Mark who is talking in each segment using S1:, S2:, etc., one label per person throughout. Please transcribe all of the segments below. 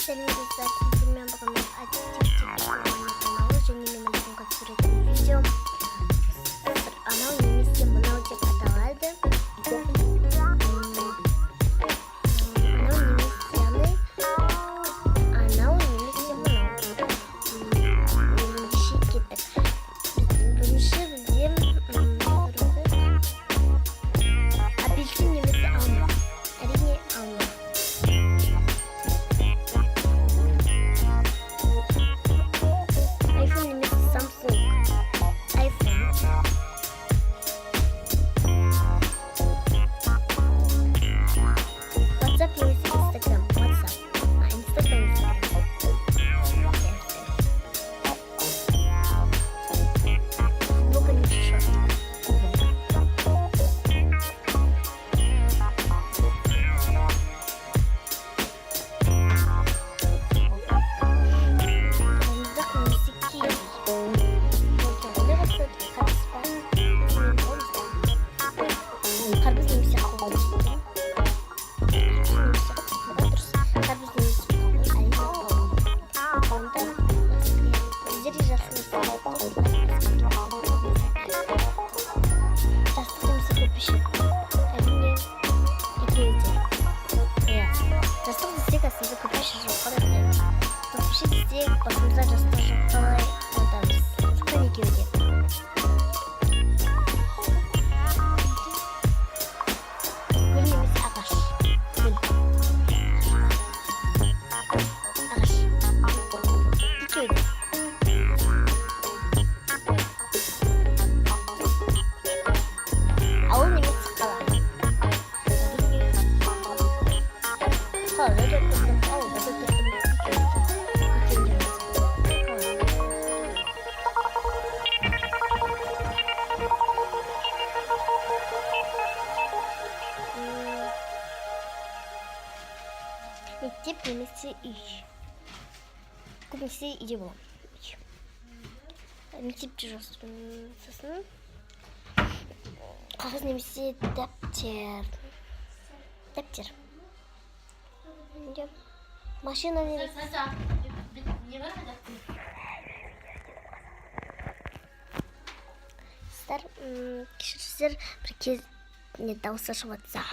S1: Senin güzel bilmem bakalım açık kanalı және мен бүгінгі түсіретін видео анау немесе мынау деп аталады. Анау немесе мынау. Бірінші кеттік. Бірінші бізде апельсин немесе алма. Әрине алма. Басымызда жастық қалай айтамыз. Қане екеуі де. Гүл немесе ағаш. Гүл. Ағаш. Екеуі де. Ауыл немесе қала. Қалада да тұрдым, ауылда да тұрдым. Мектеп немесе үй. Көбінесе үйде боламын. Мектепте жасырын сосын қағаз немесе дәптер. Дәптер. Машина немесе. Сіздер кешірсіздер бір кез дауысы шығып жатса.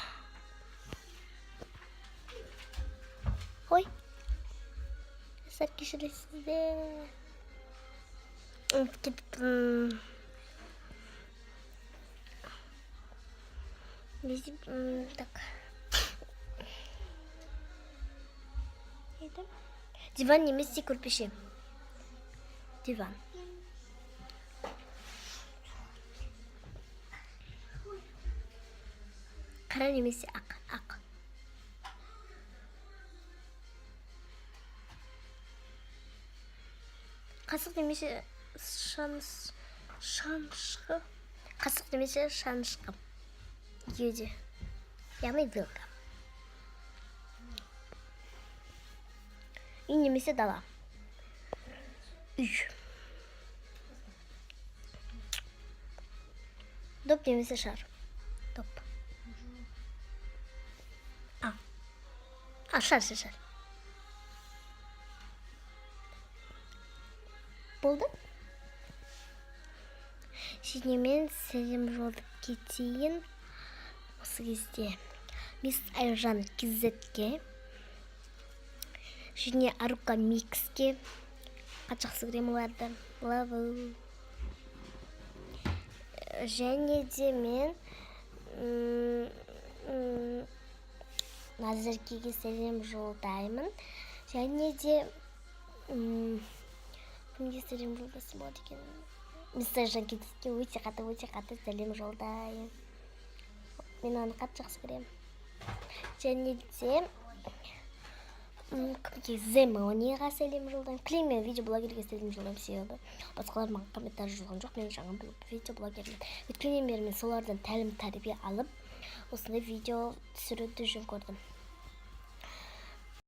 S1: Ой, сіздер кешіресіздер. Так. Диван немесе көрпеше. Диван. Қара немесе ақ. Қасық немесе шанышқы. Қасық немесе шанышқы. Екеуі. Яғни вилка. Үй немесе дала. Үй. Доп немесе шар. Доп. Шар. Болды? Және мен сәлем жолдап кетейін. Осы кезде Мисс Айжан Кизетке және Арука Микске қатты жақсы көремін оларды. Лаву. Және де мен Назеркеге сәлем жолдаймын. Және де кімге сәлем жолдасы болады екен? Мисс Айжан Кизетке өте қатты сәлем жолдаймын. Мен оны қатты жақсы көремін. Және де кімге Земониға сәлем жолдаймын. Клеймен видеоблогерге сәлем жолдаймын себебі басқалар маған комментарий жазған жоқ. Мен жаңа видеоблогермін. Өткеннен бері мен солардан тәлім тәрбие алып осындай видео түсіруді жөн көрдім.